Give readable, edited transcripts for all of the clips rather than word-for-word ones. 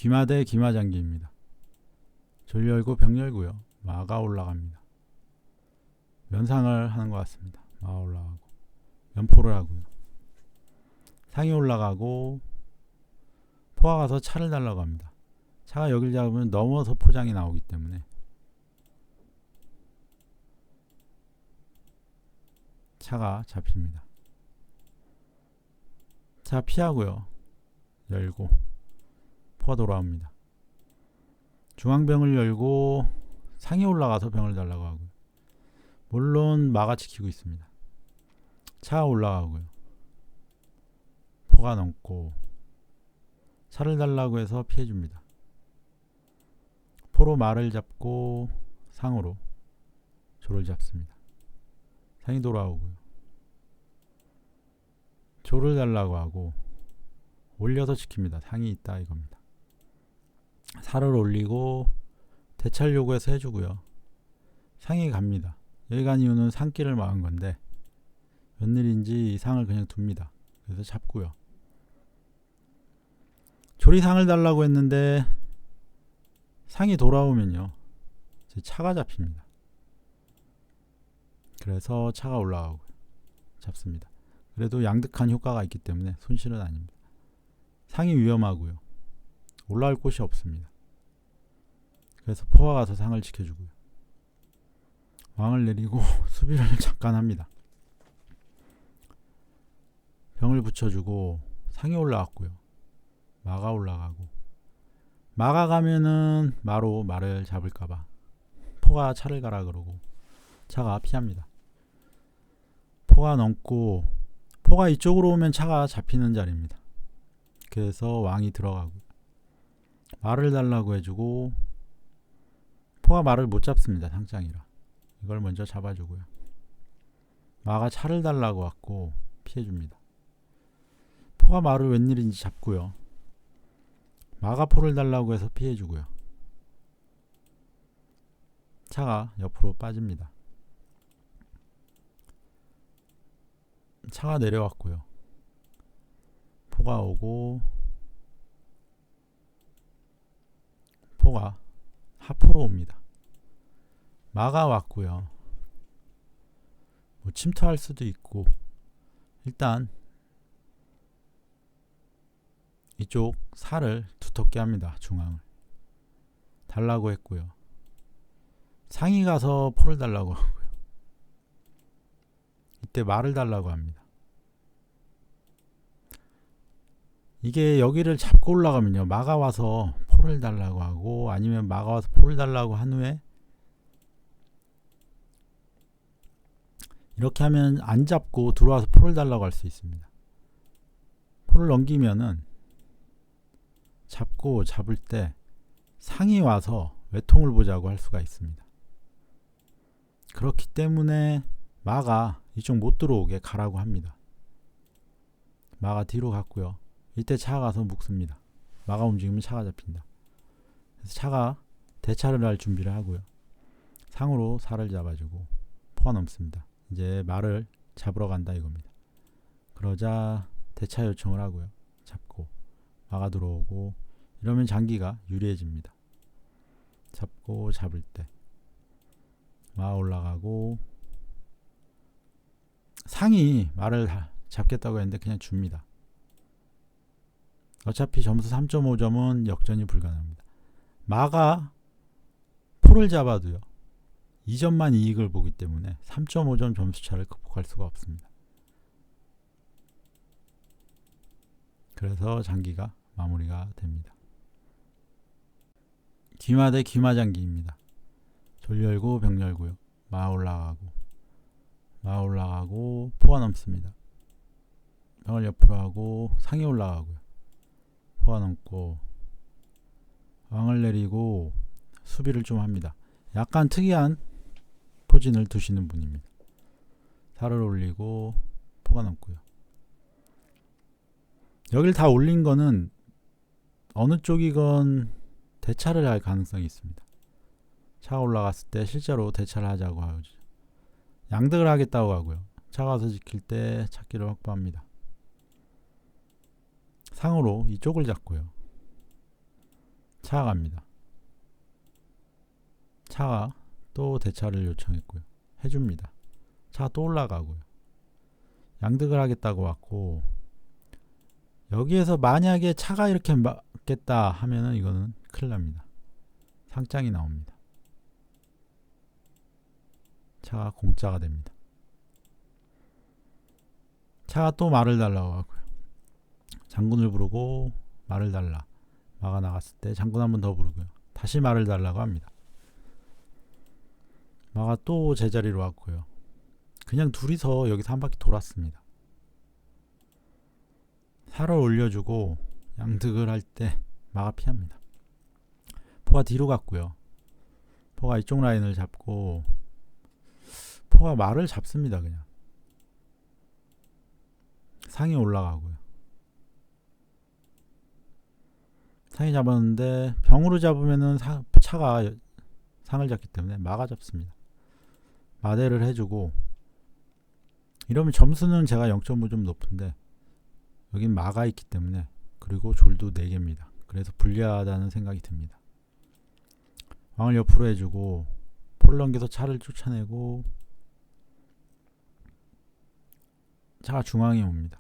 귀마 대 귀마장기입니다. 졸 열고 병 열고요. 마가 올라갑니다. 면상을 하는 것 같습니다. 마가 올라가고 면포를 하고요. 상이 올라가고 포가 가서 차를 달라고 합니다. 차가 여길 잡으면 넘어서 포장이 나오기 때문에 차가 잡힙니다. 차 피하고요. 열고 포가 돌아옵니다. 중앙병을 열고 상이 올라가서 병을 달라고 하고요. 물론 마가 지키고 있습니다. 차가 올라가고요. 포가 넘고 차를 달라고 해서 피해줍니다. 포로 마를 잡고 상으로 조를 잡습니다. 상이 돌아오고요. 조를 달라고 하고 올려서 지킵니다. 상이 있다 이겁니다. 살을 올리고 대차를 요구해서 해주고요. 상이 갑니다. 여기 간 이유는 상기를 막은 건데 웬일인지 이 상을 그냥 둡니다. 그래서 잡고요. 조리 상을 달라고 했는데 상이 돌아오면요 제 차가 잡힙니다. 그래서 차가 올라가고 잡습니다. 그래도 양득한 효과가 있기 때문에 손실은 아닙니다. 상이 위험하고요. 올라올 곳이 없습니다. 그래서 포가 가서 상을 지켜주고요. 왕을 내리고 수비를 잠깐 합니다. 병을 붙여주고 상이 올라왔고요. 마가 올라가고 마가 가면은 마로 말을 잡을까봐 포가 차를 가라 그러고 차가 피합니다. 포가 넘고 포가 이쪽으로 오면 차가 잡히는 자리입니다. 그래서 왕이 들어가고 말을 달라고 해주고 포가 말을 못 잡습니다. 상장이라 이걸 먼저 잡아주고요. 마가 차를 달라고 왔고 피해줍니다. 포가 말을 웬일인지 잡고요. 마가 포를 달라고 해서 피해주고요. 차가 옆으로 빠집니다. 차가 내려왔고요. 포가 오고 포가 하포로 옵니다. 마가 왔고요. 뭐 침투할 수도 있고 일단 이쪽 살을 두텁게 합니다. 중앙을 달라고 했고요. 상이 가서 포를 달라고 하고요. 이때 말을 달라고 합니다. 이게 여기를 잡고 올라가면요 마가 와서 포를 달라고 하고 아니면 마가 와서 포를 달라고 한 후에 이렇게 하면 안 잡고 들어와서 포를 달라고 할 수 있습니다. 포를 넘기면은 잡고 잡을 때 상이 와서 외통을 보자고 할 수가 있습니다. 그렇기 때문에 마가 이쪽 못 들어오게 가라고 합니다. 마가 뒤로 갔고요. 이때 차가 가서 묶습니다. 마가 움직이면 차가 잡힌다. 그래서 차가 대차를 할 준비를 하고요. 상으로 살을 잡아주고 포가 넘습니다. 이제 말을 잡으러 간다 이겁니다. 그러자 대차 요청을 하고요. 잡고 마가 들어오고 이러면 장기가 유리해집니다. 잡고 잡을 때 마 올라가고 상이 말을 잡겠다고 했는데 그냥 줍니다. 어차피 점수 3.5점은 역전이 불가능합니다. 마가 포를 잡아도요 2점만 이익을 보기 때문에 3.5점 점수차를 극복할 수가 없습니다. 그래서 장기가 마무리가 됩니다. 귀마 대 귀마장기입니다. 졸 열고 병 열고요. 마 올라가고 포가 넘습니다. 병을 옆으로 하고 상이 올라가고요. 포가 넘고 왕을 내리고 수비를 좀 합니다. 약간 특이한 포진을 두시는 분입니다. 살을 올리고 포가 넘고요. 여길 다 올린 거는 어느 쪽이건 대차를 할 가능성이 있습니다. 차가 올라갔을 때 실제로 대차를 하자고 하죠. 양득을 하겠다고 하고요. 차가 와서 지킬 때 찾기를 확보합니다. 상으로 이쪽을 잡고요. 차가 갑니다. 차가 또 대차를 요청했고요. 해줍니다. 차가 또 올라가고요. 양득을 하겠다고 왔고, 여기에서 만약에 차가 이렇게 맞겠다 하면은 이거는 큰일 납니다. 상장이 나옵니다. 차가 공짜가 됩니다. 차가 또 말을 달라고 하고요. 장군을 부르고 말을 달라. 마가 나갔을 때 장군 한 번 더 부르고요. 다시 말을 달라고 합니다. 마가 또 제자리로 왔고요. 그냥 둘이서 여기서 한 바퀴 돌았습니다. 살을 올려주고 양득을 할 때 마가 피합니다. 포가 뒤로 갔고요. 포가 이쪽 라인을 잡고 포가 말을 잡습니다. 그냥 상이 올라가고요. 상이 잡았는데 병으로 잡으면은 차가 상을 잡기 때문에 마가 잡습니다. 마대를 해주고, 이러면 점수는 제가 0.5 좀 높은데 여긴 마가 있기 때문에, 그리고 졸도 4개입니다. 그래서 불리하다는 생각이 듭니다. 왕을 옆으로 해주고 포를 넘겨서 차를 쫓아내고, 차가 중앙에 옵니다.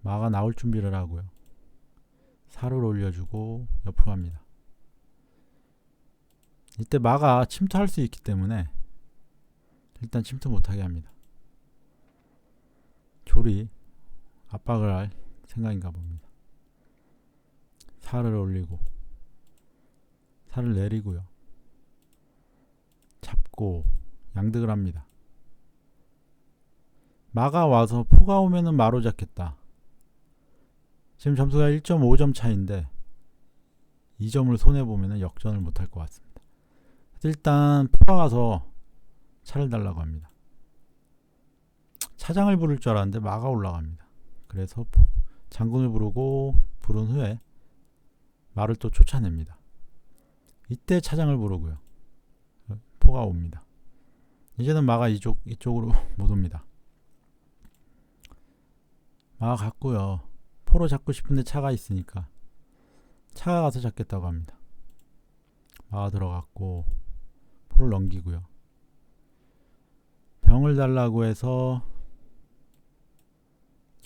마가 나올 준비를 하고요. 살을 올려주고 옆으로 합니다. 이때 마가 침투할 수 있기 때문에 일단 침투 못하게 합니다. 졸이 압박을 할 생각인가 봅니다. 살을 올리고 살을 내리고요. 잡고 양득을 합니다. 마가 와서 포가 오면은 마로 잡겠다. 지금 점수가 1.5점 차인데 2점을 손해보면 역전을 못할 것 같습니다. 일단 포가 가서 차를 달라고 합니다. 차장을 부를 줄 알았는데 마가 올라갑니다. 그래서 장군을 부른 후에 마를 또 쫓아냅니다. 이때 차장을 부르고요. 포가 옵니다. 이제는 마가 이쪽으로 못 옵니다. 마가 갔고요. 포로 잡고 싶은데 차가 있으니까 차가 가서 잡겠다고 합니다. 마가 들어갔고 포를 넘기고요. 병을 달라고 해서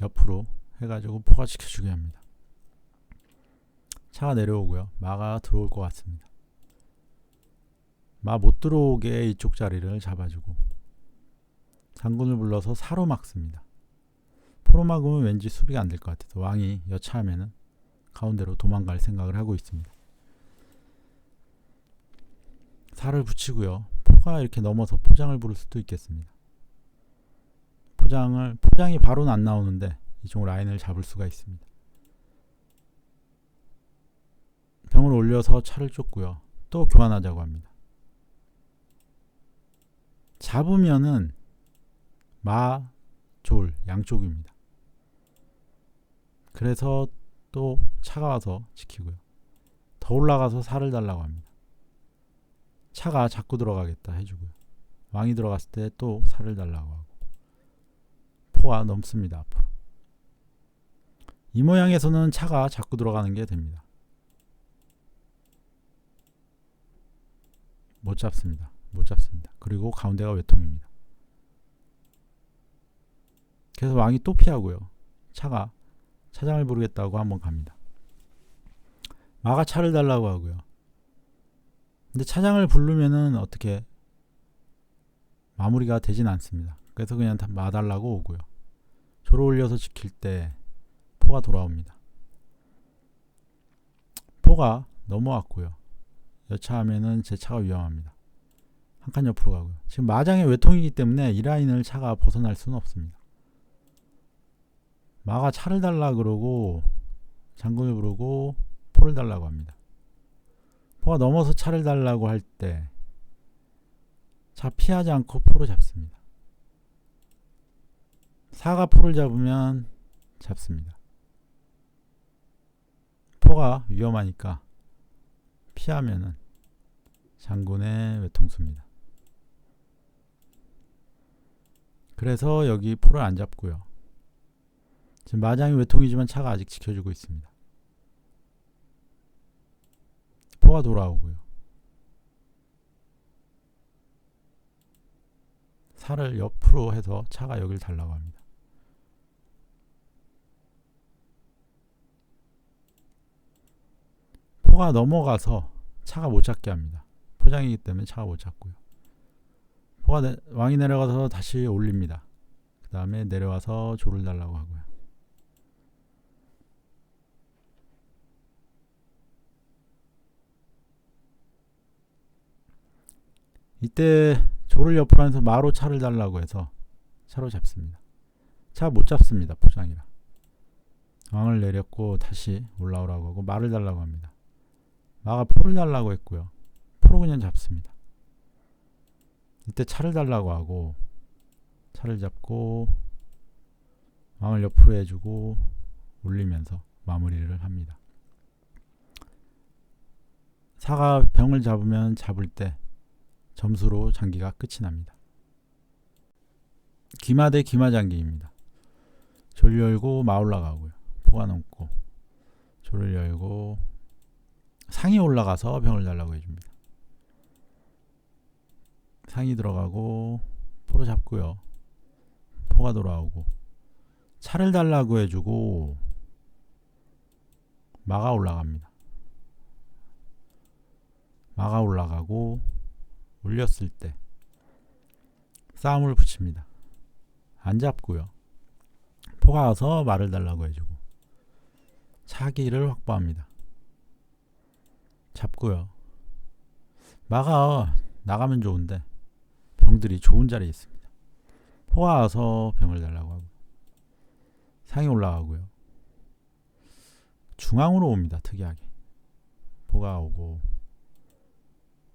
옆으로 해가지고 포가 지켜주게 합니다. 차가 내려오고요. 마가 들어올 것 같습니다. 마 못 들어오게 이쪽 자리를 잡아주고 장군을 불러서 사로 막습니다. 포로 막으면 왠지 수비가 안 될 것 같아서 왕이 여차하면은 가운데로 도망갈 생각을 하고 있습니다. 살을 붙이고요. 포가 이렇게 넘어서 포장을 부를 수도 있겠습니다. 포장이 바로는 안 나오는데 이쪽 라인을 잡을 수가 있습니다. 병을 올려서 차를 쫓고요. 또 교환하자고 합니다. 잡으면은 마, 졸 양쪽입니다. 그래서 또 차가 와서 지키고요. 더 올라가서 살을 달라고 합니다. 차가 자꾸 들어가겠다 해주고요. 왕이 들어갔을 때 또 살을 달라고 하고 포가 넘습니다. 앞으로. 이 모양에서는 차가 자꾸 들어가는 게 됩니다. 못 잡습니다. 그리고 가운데가 외통입니다. 그래서 왕이 또 피하고요. 차가 차장을 부르겠다고 한번 갑니다. 마가 차를 달라고 하고요. 근데 차장을 부르면은 어떻게 마무리가 되진 않습니다. 그래서 그냥 마 달라고 오고요. 조로 올려서 지킬 때 포가 돌아옵니다. 포가 넘어왔고요. 여차하면은 제 차가 위험합니다. 한 칸 옆으로 가고요. 지금 마장의 외통이기 때문에 이 라인을 차가 벗어날 수는 없습니다. 마가 차를 달라 그러고 장군을 부르고 포를 달라고 합니다. 포가 넘어서 차를 달라고 할 때 차 피하지 않고 포를 잡습니다. 사가 포를 잡으면 잡습니다. 포가 위험하니까 피하면은 장군의 외통수입니다. 그래서 여기 포를 안 잡고요. 지금 마장이 외통이지만 차가 아직 지켜주고 있습니다. 포가 돌아오고요. 살을 옆으로 해서 차가 여길 달라고 합니다. 포가 넘어가서 차가 못 잡게 합니다. 포장이기 때문에 차가 못 잡고요. 왕이 내려가서 다시 올립니다. 그 다음에 내려와서 조를 달라고 하고요. 이때 조를 옆으로 하면서 마로 차를 달라고 해서 차로 잡습니다. 차 못 잡습니다. 포장이라. 왕을 내렸고 다시 올라오라고 하고 말을 달라고 합니다. 마가 포를 달라고 했고요. 포로 그냥 잡습니다. 이때 차를 달라고 하고 차를 잡고 왕을 옆으로 해주고 올리면서 마무리를 합니다. 사가 병을 잡으면 잡을 때 점수로 장기가 끝이 납니다. 기마 대 기마 장기입니다. 조를 열고 마 올라가고요. 포가 넘고 조를 열고 상이 올라가서 병을 달라고 해줍니다. 상이 들어가고 포로 잡고요. 포가 돌아오고 차를 달라고 해주고 마가 올라갑니다. 마가 올라가고 올렸을 때 싸움을 붙입니다. 안 잡고요. 포가 와서 말을 달라고 해주고 차기를 확보합니다. 잡고요. 마가 나가면 좋은데 병들이 좋은 자리에 있습니다. 포가 와서 병을 달라고 하고 상이 올라가고요. 중앙으로 옵니다. 특이하게 포가 오고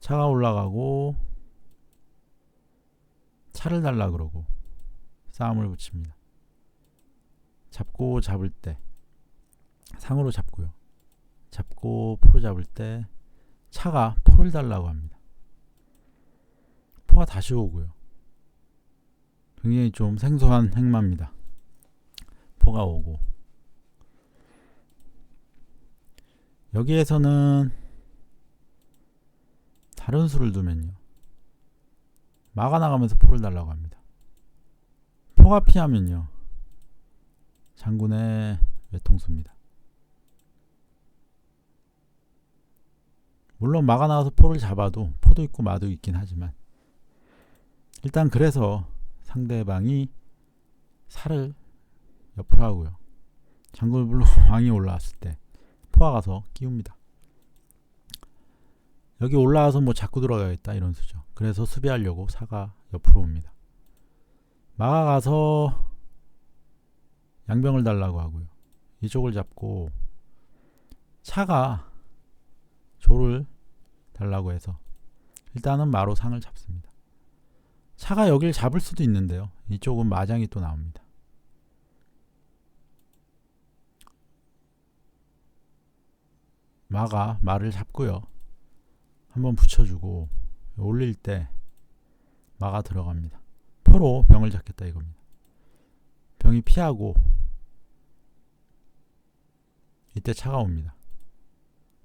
차가 올라가고 차를 달라 그러고 싸움을 붙입니다. 잡고 잡을 때 상으로 잡고요. 잡고 포로 잡을 때 차가 포를 달라고 합니다. 포가 다시 오고요. 굉장히 좀 생소한 행마입니다. 포가 오고 여기에서는 다른 수를 두면요. 마가 나가면서 포를 달라고 합니다. 포가 피하면요. 장군의 외통수입니다. 물론 마가 나가서 포를 잡아도 포도 있고 마도 있긴 하지만 일단 그래서 상대방이 살을 옆으로 하고요. 장군을 불러 왕이 올라왔을 때 포가 가서 끼웁니다. 여기 올라와서 뭐 자꾸 들어가겠다 이런 수죠. 그래서 수비하려고 사가 옆으로 옵니다. 마가 가서 양병을 달라고 하고요. 이쪽을 잡고 차가 조를 달라고 해서 일단은 마로 상을 잡습니다. 차가 여길 잡을 수도 있는데요. 이쪽은 마장이 또 나옵니다. 마가 말을 잡고요. 한번 붙여주고 올릴 때 마가 들어갑니다. 포로 병을 잡겠다 이겁니다. 병이 피하고 이때 차가 옵니다.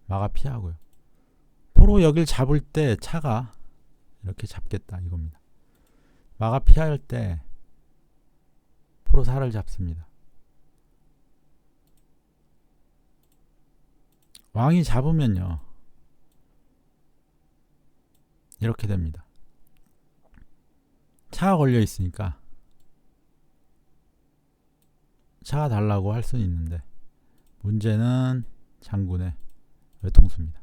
마가 피하고요. 포로 여길 잡을 때 차가 이렇게 잡겠다 이겁니다. 마가 피할 때 포로 살을 잡습니다. 왕이 잡으면요. 이렇게 됩니다. 차가 걸려 있으니까 차가 달라고 할 수는 있는데 문제는 장군의 외통수입니다.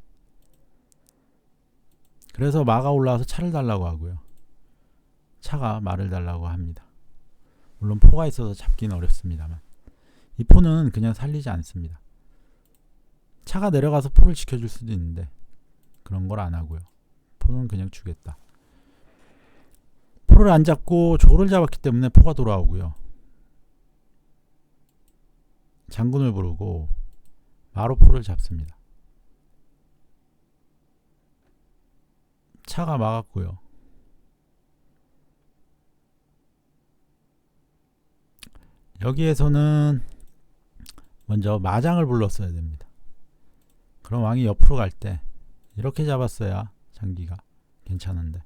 그래서 마가 올라와서 차를 달라고 하고요. 차가 말을 달라고 합니다. 물론 포가 있어서 잡기는 어렵습니다만 이 포는 그냥 살리지 않습니다. 차가 내려가서 포를 지켜줄 수도 있는데 그런 걸 안 하고요. 포는 그냥 주겠다. 포를 안 잡고 조를 잡았기 때문에 포가 돌아오고요. 장군을 부르고 마로 포를 잡습니다. 차가 막았고요. 여기에서는 먼저 마장을 불렀어야 됩니다. 그럼 왕이 옆으로 갈 때 이렇게 잡았어야 장기가 괜찮은데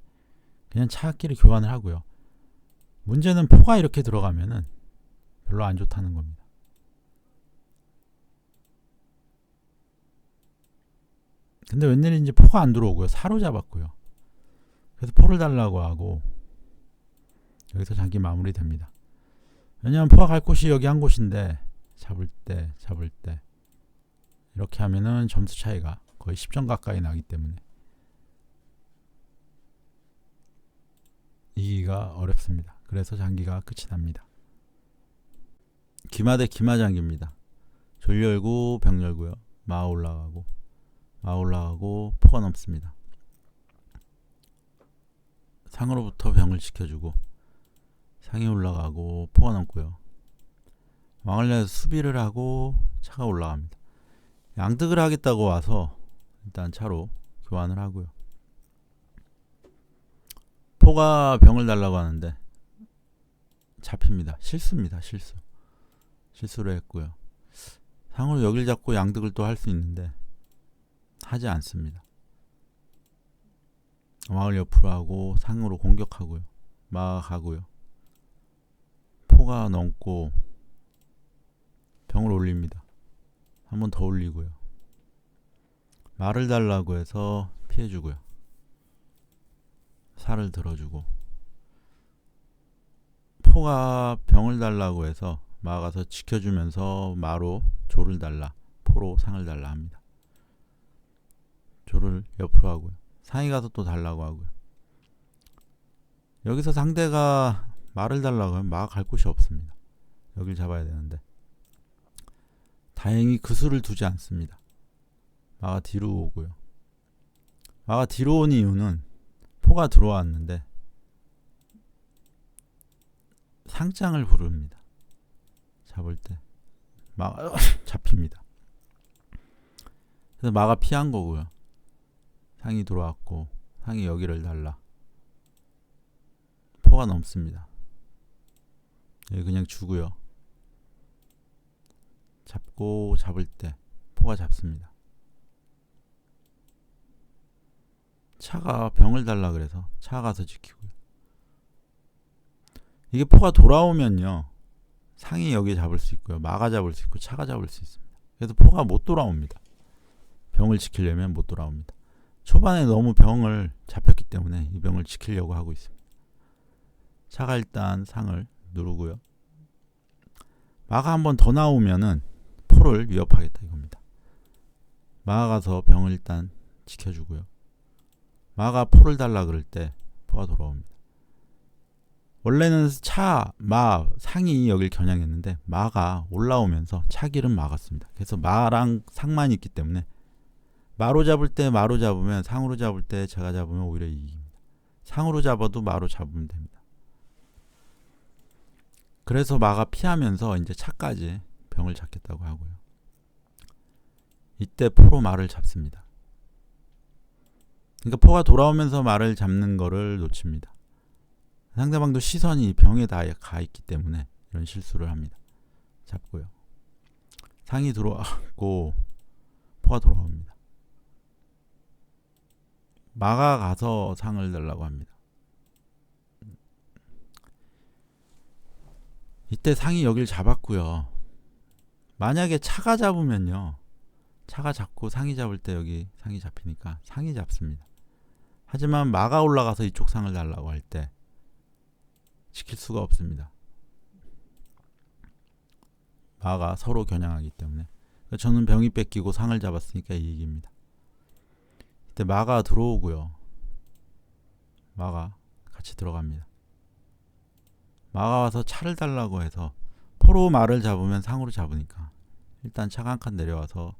그냥 차악기를 교환을 하고요. 문제는 포가 이렇게 들어가면은 별로 안 좋다는 겁니다. 근데 웬일인지 포가 안 들어오고요. 사로 잡았고요. 그래서 포를 달라고 하고 여기서 장기 마무리됩니다. 왜냐하면 포가 갈 곳이 여기 한 곳인데 잡을 때 이렇게 하면은 점수 차이가 거의 10점 가까이 나기 때문에 이기가 어렵습니다. 그래서 장기가 끝이 납니다. 기마 대 기마 장기입니다. 졸 열고 병 열고요. 마 올라가고 포가 넘습니다. 상으로부터 병을 지켜주고 상이 올라가고 포가 넘고요. 왕을 내서 수비를 하고 차가 올라갑니다. 양득을 하겠다고 와서 일단 차로 교환을 하고요. 포가 병을 달라고 하는데 잡힙니다. 실수입니다. 실수를 했고요. 상으로 여길 잡고 양득을 또 할 수 있는데 하지 않습니다. 왕을 옆으로 하고 상으로 공격하고요. 마가 가고요. 포가 넘고 병을 올립니다. 한 번 더 올리고요. 말을 달라고 해서 피해주고요. 살을 들어주고 포가 병을 달라고 해서 마가서 지켜주면서 마로 조를 달라 포로 상을 달라 합니다. 조를 옆으로 하고요. 상이 가서 또 달라고 하고요. 여기서 상대가 말을 달라고 하면 마가 갈 곳이 없습니다. 여길 잡아야 되는데 다행히 그 수를 두지 않습니다. 마가 뒤로 오고요. 마가 뒤로 온 이유는 포가 들어왔는데 상장을 부릅니다. 잡을 때 마가 잡힙니다. 그래서 마가 피한 거고요. 상이 들어왔고 상이 여기를 달라 포가 넘습니다. 여기 그냥 주고요. 잡고 잡을 때 포가 잡습니다. 차가 병을 달라 그래서 차 가서 지키고요. 이게 포가 돌아오면요. 상이 여기 잡을 수 있고요. 마가 잡을 수 있고 차가 잡을 수 있습니다. 그래서 포가 못 돌아옵니다. 병을 지키려면 못 돌아옵니다. 초반에 너무 병을 잡혔기 때문에 이 병을 지키려고 하고 있습니다. 차가 일단 상을 누르고요. 마가 한 번 더 나오면은 포를 위협하겠다 이겁니다. 마가 가서 병을 일단 지켜주고요. 마가 포를 달라 그럴 때 포가 돌아옵니다. 원래는 차, 마, 상이 여길 겨냥했는데 마가 올라오면서 차기를 막았습니다. 그래서 마랑 상만 있기 때문에 마로 잡을 때 마로 잡으면 상으로 잡을 때 제가 잡으면 오히려 이깁니다. 상으로 잡아도 마로 잡으면 됩니다. 그래서 마가 피하면서 이제 차까지 병을 잡겠다고 하고요. 이때 포로 마를 잡습니다. 그러니까 포가 돌아오면서 마를 잡는 거를 놓칩니다. 상대방도 시선이 병에 다 가 있기 때문에 이런 실수를 합니다. 잡고요. 상이 들어왔고 포가 돌아옵니다. 마가 가서 상을 달라고 합니다. 이때 상이 여길 잡았고요. 만약에 차가 잡으면요. 차가 잡고 상이 잡을 때 여기 상이 잡히니까 상이 잡습니다. 하지만 마가 올라가서 이쪽 상을 달라고 할 때 지킬 수가 없습니다. 마가 서로 겨냥하기 때문에. 저는 병이 뺏기고 상을 잡았으니까 이익입니다. 이때 마가 들어오고요. 마가 같이 들어갑니다. 마가 와서 차를 달라고 해서 포로 마를 잡으면 상으로 잡으니까 일단 차가 한 칸 내려와서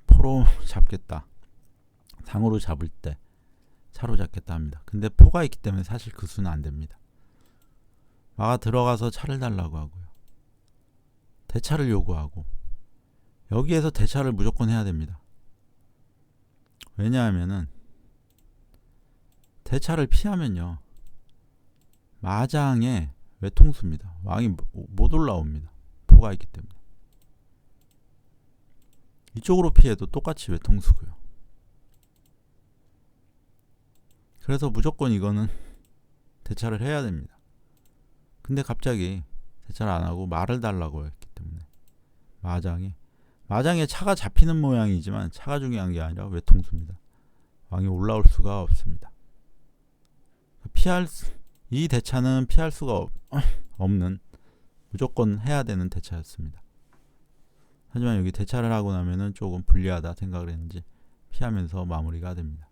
포로 잡겠다. 상으로 잡을 때 차로 잡겠다 합니다. 근데 포가 있기 때문에 사실 그 수는 안 됩니다. 마가 들어가서 차를 달라고 하고요. 대차를 요구하고 여기에서 대차를 무조건 해야 됩니다. 왜냐하면은 대차를 피하면요. 마장의 외통수입니다. 왕이 못 올라옵니다. 포가 있기 때문에. 이쪽으로 피해도 똑같이 외통수고요. 그래서 무조건 이거는 대차를 해야 됩니다. 근데 갑자기 대차를 안 하고 말을 달라고 했기 때문에 마장에 차가 잡히는 모양이지만 차가 중요한 게 아니라 외통수입니다. 왕이 올라올 수가 없습니다. 이 대차는 피할 수가 없는 무조건 해야 되는 대차였습니다. 하지만 여기 대차를 하고 나면은 조금 불리하다 생각을 했는지 피하면서 마무리가 됩니다.